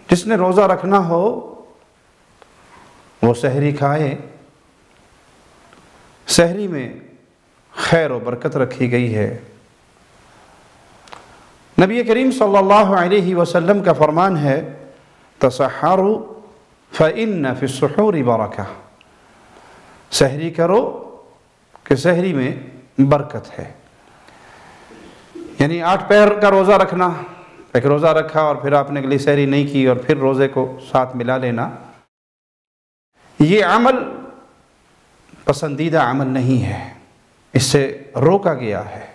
جس نے روزہ رکھنا ہو وہ سحری کھائے، سحری میں خیر و برکت رکھی گئی ہے۔ نبی کریم صلی اللہ علیہ وسلم کا فرمان ہے تسحروا فإن فی السحور برکہ، سحری کرو کہ سحری میں برکت ہے۔ یعنی 8 پہر کا روزہ رکھنا، ایک روزہ رکھا اور پھر آپ نے اگلی سحری نہیں کی اور پھر روزے کو ساتھ ملا لینا، یہ عمل پسندیدہ عمل نہیں ہے، اس سے روکا گیا ہے۔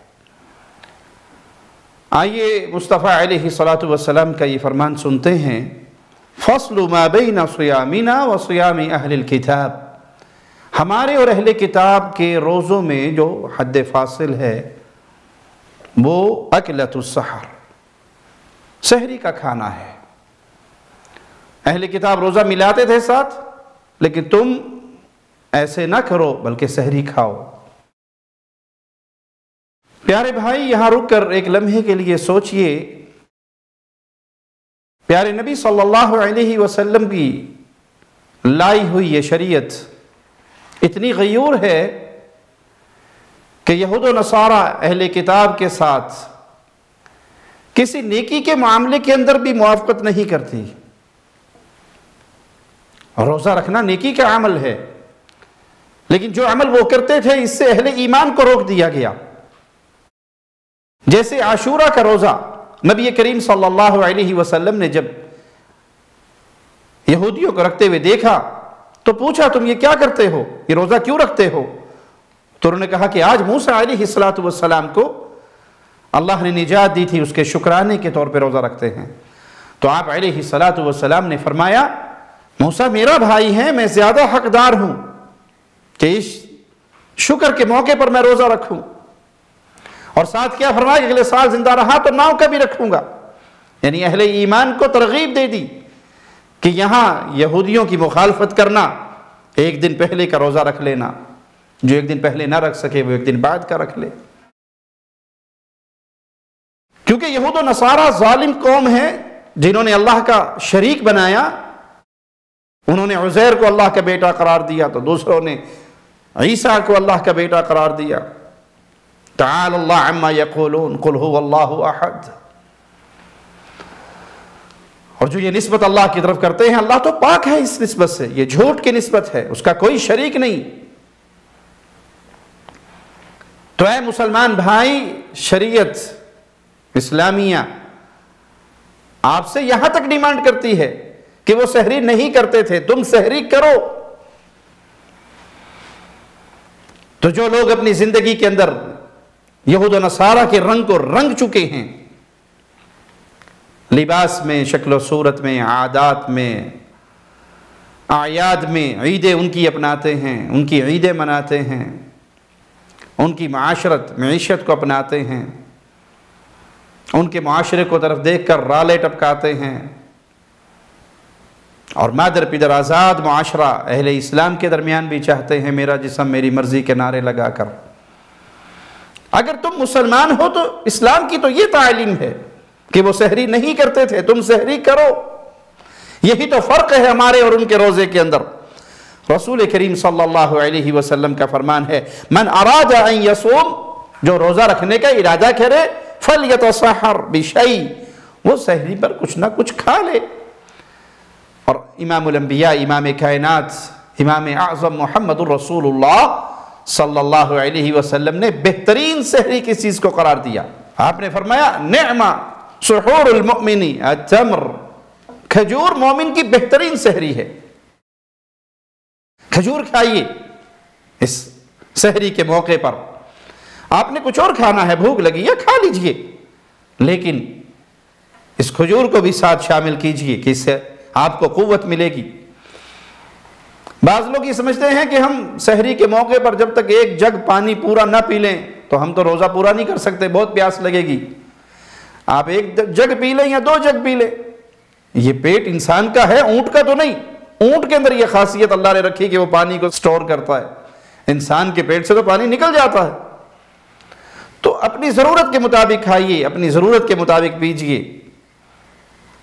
آئیے مصطفیٰ علیہ الصلاۃ والسلام کا یہ فرمان سنتے ہیں، فصل ما بین صیامنا و صیام اہل الکتاب، ہمارے اور اہل کتاب کے روزوں میں جو حد فاصل ہے وہ اکلۃ السحر، سحری کا کھانا ہے۔ اہل کتاب روزہ ملاتے تھے ساتھ، لیکن تم ایسے نہ کرو بلکہ سحری کھاؤ۔ پیارے بھائی، یہاں رک کر ایک لمحے کے لیے سوچئے، پیارے نبی صلی اللہ علیہ وسلم کی لائی ہوئی یہ شریعت اتنی غیور ہے کہ یہود و نصارہ اہل کتاب کے ساتھ کسی نیکی کے معاملے کے اندر بھی موافقت نہیں کرتی۔ روزہ رکھنا نیکی کا عمل ہے، لیکن جو عمل وہ کرتے تھے اس سے اہل ایمان کو روک دیا گیا۔ جیسے عاشورہ کا روزہ، نبی کریم صلی اللہ علیہ وسلم نے جب یہودیوں کو رکھتے ہوئے دیکھا تو پوچھا تم یہ کیا کرتے ہو، یہ روزہ کیوں رکھتے ہو؟ تو انہوں نے کہا کہ آج موسیٰ علیہ السلام کو اللہ نے نجات دی تھی، اس کے شکرانے کے طور پہ روزہ رکھتے ہیں۔ تو آپ علیہ السلام نے فرمایا موسیٰ میرا بھائی ہے، میں زیادہ حقدار ہوں کہ اس شکر کے موقع پر میں روزہ رکھوں۔ اور ساتھ کیا فرمایا کہ اگلے سال زندہ رہا تو 9 کا بھی رکھوں گا، یعنی اہل ایمان کو ترغیب دے دی کہ یہاں یہودیوں کی مخالفت کرنا، ایک دن پہلے کا روزہ رکھ لینا، جو ایک دن پہلے نہ رکھ سکے وہ ایک دن بعد کا رکھ لے۔ کیونکہ یہود و نصارہ ظالم قوم ہے جنہوں نے اللہ کا شریک بنایا، انہوں نے عزیر کو اللہ کا بیٹا قرار دیا تو دوسروں نے عیسیٰ کو اللہ کا بیٹا قرار دیا۔ تعالی اللہ عما یقولون قل هو اللہ احد۔ اور جو یہ نسبت اللہ کی طرف کرتے ہیں، اللہ تو پاک ہے اس نسبت سے، یہ جھوٹ کی نسبت ہے، اس کا کوئی شریک نہیں۔ تو اے مسلمان بھائی، شریعت اسلامیہ آپ سے یہاں تک ڈیمانڈ کرتی ہے کہ وہ سحری نہیں کرتے تھے، تم سحری کرو۔ تو جو لوگ اپنی زندگی کے اندر یہود و نصارہ کے رنگ کو رنگ چکے ہیں، لباس میں، شکل و صورت میں، عادات میں، اعیاد میں، عیدیں ان کی اپناتے ہیں، ان کی عیدیں مناتے ہیں، ان کی معاشرت معیشت کو اپناتے ہیں، ان کے معاشرے کو طرف دیکھ کر رالے ٹپکاتے ہیں، اور مادر پدر آزاد معاشرہ اہل اسلام کے درمیان بھی چاہتے ہیں میرا جسم میری مرضی کے نعرے لگا کر۔ اگر تم مسلمان ہو تو اسلام کی تو یہ تعلیم ہے کہ وہ سحری نہیں کرتے تھے، تم سحری کرو۔ یہی تو فرق ہے ہمارے اور ان کے روزے کے اندر۔ رسول کریم صلی اللہ علیہ وسلم کا فرمان ہے من اراد ان یصوم، جو روزہ رکھنے کا ارادہ کرے، فلیتصحر بشیء، وہ سحری پر کچھ نہ کچھ کھا لے۔ اور امام الانبیاء، امام کائنات، امام اعظم محمد الرسول اللہ صلی اللہ علیہ وسلم نے بہترین سحری کس چیز کو قرار دیا؟ آپ نے فرمایا نعم سحور المؤمن التمر، کھجور مومن کی بہترین سحری ہے، کھجور کھائیے اس سحری کے موقع پر۔ آپ نے کچھ اور کھانا ہے، بھوک لگی ہے، کھا لیجئے، لیکن اس کھجور کو بھی ساتھ شامل کیجئے کہ اس سے آپ کو قوت ملے گی۔ بعض لوگ یہ سمجھتے ہیں کہ ہم سحری کے موقع پر جب تک ایک جگ پانی پورا نہ پی لیں تو ہم تو روزہ پورا نہیں کر سکتے، بہت پیاس لگے گی۔ آپ ایک جگ پی لیں یا 2 جگ پی لیں، یہ پیٹ انسان کا ہے، اونٹ کا تو نہیں۔ اونٹ کے اندر یہ خاصیت اللہ نے رکھی کہ وہ پانی کو سٹور کرتا ہے، انسان کے پیٹ سے تو پانی نکل جاتا ہے۔ تو اپنی ضرورت کے مطابق کھائیے، اپنی ضرورت کے مطابق پیجئے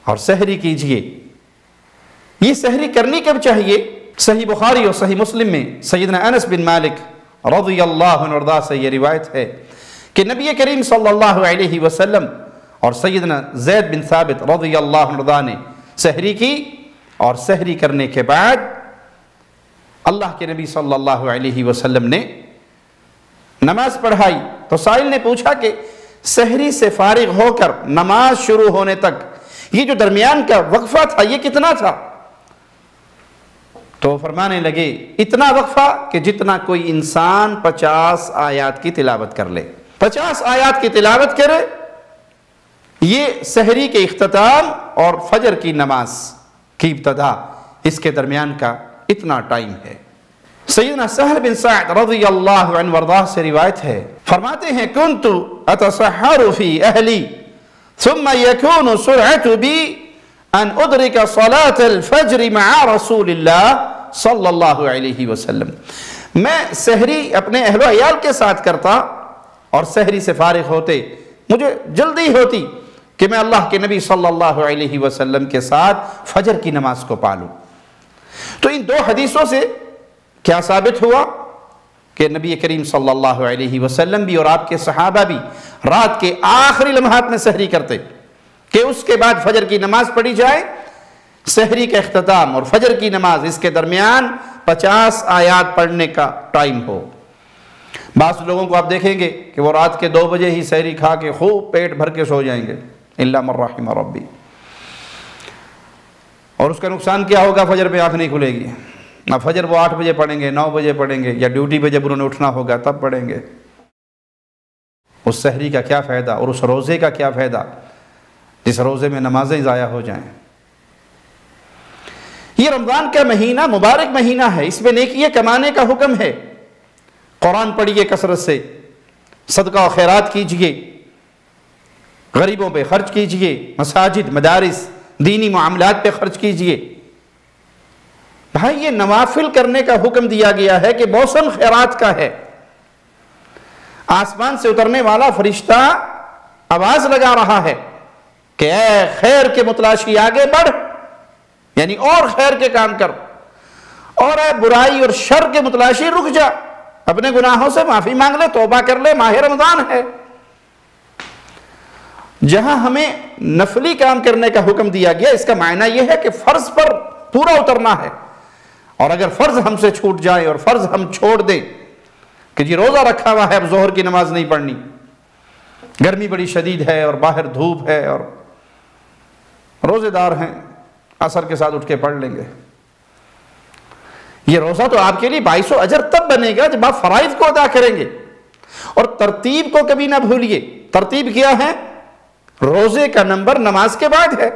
اور سحری کیجئے۔ یہ سحری کرنی کب چاہیے؟ صحیح بخاری اور صحیح مسلم میں سیدنا انس بن مالک رضی اللہ عنہ سے یہ روایت ہے کہ نبی کریم صلی اللہ علیہ وسلم اور سیدنا زید بن ثابت رضی اللہ عنہ نے سحری کی، اور سحری کرنے کے بعد اللہ کے نبی صلی اللہ علیہ وسلم نے نماز پڑھائی۔ تو سائل نے پوچھا کہ سحری سے فارغ ہو کر نماز شروع ہونے تک یہ جو درمیان کا وقفہ تھا یہ کتنا تھا؟ تو فرمانے لگے اتنا وقفہ کہ جتنا کوئی انسان 50 آیات کی تلاوت کر لے، 50 آیات کی تلاوت کرے، یہ سحری کے اختتام اور فجر کی نماز کی ابتدا، اس کے درمیان کا اتنا ٹائم ہے۔ سیدنا سہل بن سعد رضی اللہ عنہ وارضاہ سے روایت ہے، فرماتے ہیں کنت اتسحر فی اہلی ثم یکون سرعت بی ان ادرک صلاة الفجر مع رسول اللہ صلی اللہ علیہ وسلم۔ میں سحری اپنے اہل و عیال کے ساتھ کرتا اور سحری سے فارغ ہوتے مجھے جلدی ہوتی کہ میں اللہ کے نبی صلی اللہ علیہ وسلم کے ساتھ فجر کی نماز کو پالوں۔ تو ان دو حدیثوں سے کیا ثابت ہوا کہ نبی کریم صلی اللہ علیہ وسلم بھی اور آپ کے صحابہ بھی رات کے آخری لمحات میں سحری کرتے کہ اس کے بعد فجر کی نماز پڑھی جائے، سحری کا اختتام اور فجر کی نماز اس کے درمیان 50 آیات پڑھنے کا ٹائم ہو۔ بعض لوگوں کو آپ دیکھیں گے کہ وہ رات کے 2 بجے ہی سحری کھا کے خوب پیٹ بھر کے سو جائیں گے، الا من رحم ربی، اور اس کا نقصان کیا ہوگا؟ فجر پہ آنکھ نہیں کھلے گی۔ نہ فجر وہ 8 بجے پڑھیں گے، 9 بجے پڑھیں گے، یا ڈیوٹی پہ جب انہوں نے اٹھنا ہوگا تب پڑھیں گے۔ اس سحری کا کیا فائدہ اور اس روزے کا کیا فائدہ جس روزے میں نمازیں ضائع ہو جائیں۔ یہ رمضان کا مہینہ مبارک مہینہ ہے، اس میں نیکیاں کمانے کا حکم ہے۔ قرآن پڑھیے کثرت سے، صدقہ و خیرات کیجئے، غریبوں پہ خرچ کیجئے، مساجد، مدارس، دینی معاملات پہ خرچ کیجئے۔ بھائی یہ نوافل کرنے کا حکم دیا گیا ہے کہ موسم خیرات کا ہے۔ آسمان سے اترنے والا فرشتہ آواز لگا رہا ہے کہ اے خیر کے متلاشی آگے بڑھ، یعنی اور خیر کے کام کر، اور اے برائی اور شر کے متلاشی رک جا، اپنے گناہوں سے معافی مانگ لے، توبہ کر لے، ماہ رمضان ہے۔ جہاں ہمیں نفلی کام کرنے کا حکم دیا گیا، اس کا معنی یہ ہے کہ فرض پر پورا اترنا ہے، اور اگر فرض ہم سے چھوٹ جائے اور فرض ہم چھوڑ دیں کہ جی روزہ رکھا ہوا ہے اب ظہر کی نماز نہیں پڑھنی، گرمی بڑی شدید ہے اور باہر دھوپ ہے اور روزے دار ہیں، عصر کے ساتھ اٹھ کے پڑھ لیں گے، یہ روزہ تو آپ کے لیے باعث و اجر تب بنے گا جب آپ فرائض کو ادا کریں گے۔ اور ترتیب کو کبھی نہ بھولیے، ترتیب کیا ہے؟ روزے کا نمبر نماز کے بعد ہے۔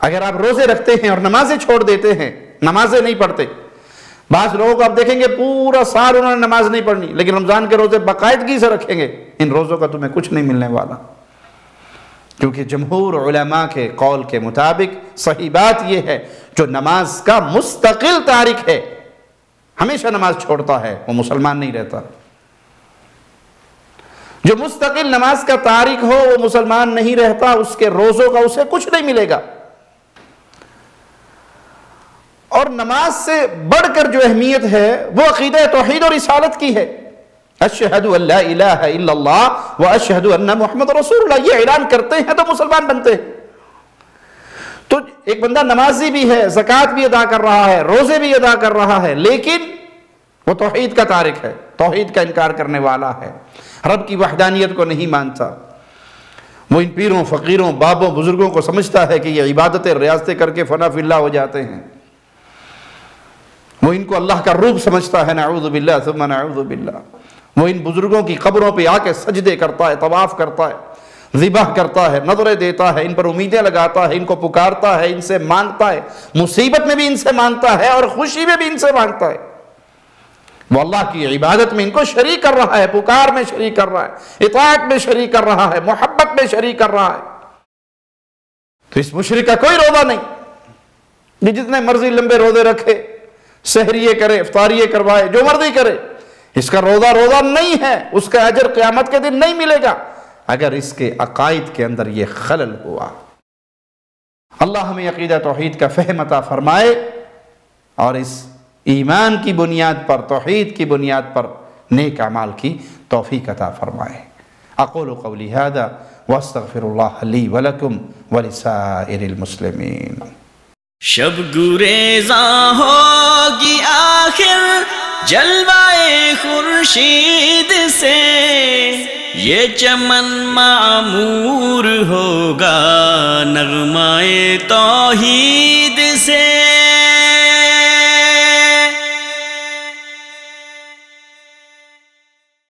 اگر آپ روزے رکھتے ہیں اور نمازیں چھوڑ دیتے ہیں، نمازیں نہیں پڑھتے، بعض لوگوں کو آپ دیکھیں گے پورا سال انہوں نے نماز نہیں پڑھنی لیکن رمضان کے روزے باقاعدگی سے رکھیں گے، ان روزوں کا تمہیں کچھ نہیں ملنے والا، کیونکہ جمہور علماء کے قول کے مطابق صحیح بات یہ ہے جو نماز کا مستقل تارک ہے، ہمیشہ نماز چھوڑتا ہے، وہ مسلمان نہیں رہتا۔ جو مستقل نماز کا تارک ہو وہ مسلمان نہیں رہتا، اس کے روزوں کا اسے کچھ نہیں ملے گا۔ اور نماز سے بڑھ کر جو اہمیت ہے وہ عقیدہ توحید اور رسالت کی ہے۔ اشہد ان لا الہ الا اللہ و اشہد ان محمد رسول اللہ، یہ اعلان کرتے ہیں تو مسلمان بنتے ہیں۔ تو ایک بندہ نمازی بھی ہے، زکوٰۃ بھی ادا کر رہا ہے، روزے بھی ادا کر رہا ہے، لیکن وہ توحید کا تارک ہے، توحید کا انکار کرنے والا ہے، رب کی وحدانیت کو نہیں مانتا، وہ ان پیروں، فقیروں، بابوں، بزرگوں کو سمجھتا ہے کہ یہ عبادتیں ریاضتیں کر کے فنا فی اللہ ہو جاتے ہیں، وہ ان کو اللہ کا روپ سمجھتا ہے، نعوذ باللہ ثم نعوذ باللہ، وہ ان بزرگوں کی قبروں پہ آ کے سجدے کرتا ہے، طواف کرتا ہے، ذبح کرتا ہے، نظریں دیتا ہے، ان پر امیدیں لگاتا ہے، ان کو پکارتا ہے، ان سے مانگتا ہے، مصیبت میں بھی ان سے مانگتا ہے اور خوشی میں بھی ان سے مانگتا ہے، وہ اللہ کی عبادت میں ان کو شریک کر رہا ہے، پکار میں شریک کر رہا ہے، اطاعت میں شریک کر رہا ہے، محبت میں شریک کر رہا ہے۔ تو اس مشرک کا کوئی روزہ نہیں، یہ جتنے مرضی لمبے روزے رکھے، سحریے کرے، افطاریے کروائے، جو مرضی کرے، اس کا روزہ نہیں ہے، اس کا اجر قیامت کے دن نہیں ملے گا اگر اس کے عقائد کے اندر یہ خلل ہوا۔ اللہ ہمیں عقیدہ توحید کا فہم عطا فرمائے اور اس ایمان کی بنیاد پر، توحید کی بنیاد پر نیک اعمال کی توفیق عطا فرمائے۔ اقول قولی ھذا واستغفر اللہ لی ولکم ولسائر المسلمین۔ شب گریزاں ہوگی آخر جلوائے خورشید سے، یہ چمن معمور ہوگا نغمہ توحید